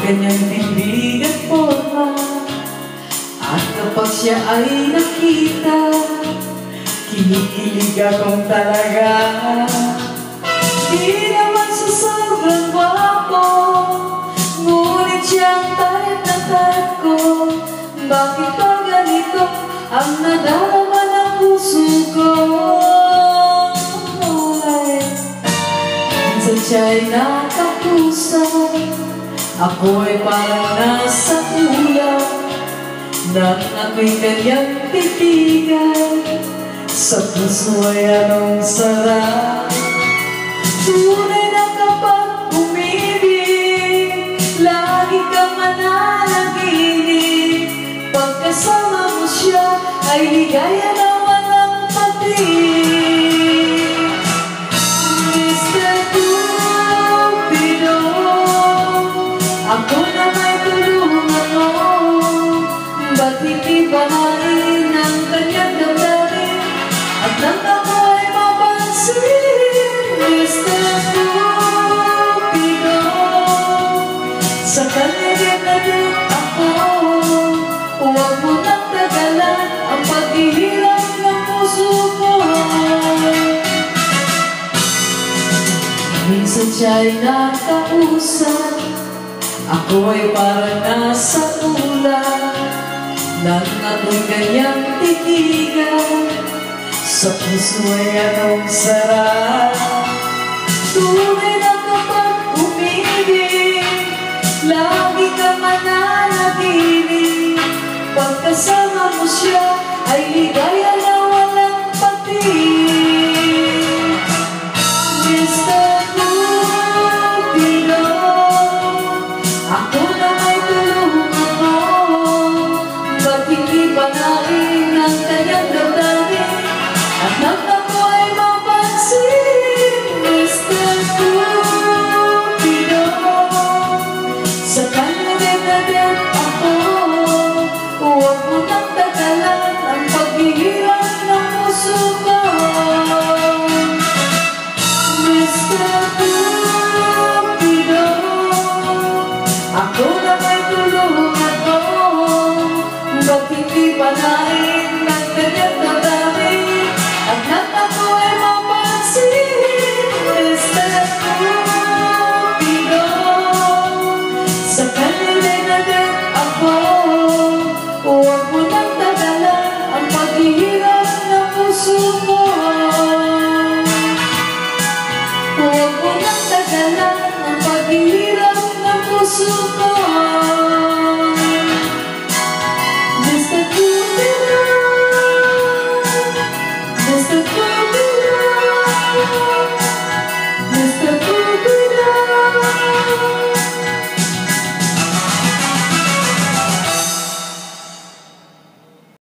kanyang bibig at forma, at kapag siya ay nakita, kinikilig akong talaga. Di naman sa sobrang gwapo, ngunit siyang type na type ko. Bakit ba ganito ang nadarama ng puso ko? Minsan siya'y nakapusa, ako'y parang nasa ulam, nang ako'y kanyang titigan, sa puso ay anong sarap. Tunay na kapag umibig, lagi kang mananaginip. Pagkasama mo siya, ay ligaya na walang patig. Mr. Cupido, ako na may tulungan mo. Ba't hindi banain ang kanyang damdamin, at nang ako ay mapansin? Mr. Cupido, sa kanya din na din ako. Huwag mo nang tagalan ang paghihirap ng puso ko. Minsan siya'y nakausap, ako ay parang nasa ulan, nang ako'y kanyang titigan, sa puso ay anong sarap. Tunay na kapag umibig, lagi kang mananaginip. Pagkasama mo siya, ay ligaya na walang patig. Mr. Cupido, ako na may tulungan mo. Ba't hindi banain ang kanyang damdamin, at nang ako ay mapansin? Mr. Cupido, sa kanya din na din ako. Huwag mo nang tagalan ang paghihirap ng puso ko. Mr. Cupido, ako na may tulungan mo. Ba't hindi banain ang kanyang damdamin, at nang ako ay mapansin? Mr. Cupido, sa kanya din na din ako. Huwag mo nang tagalan ang paghihirap ng puso ko. Huwag mo nang tagalan ang paghihirap ng puso ko.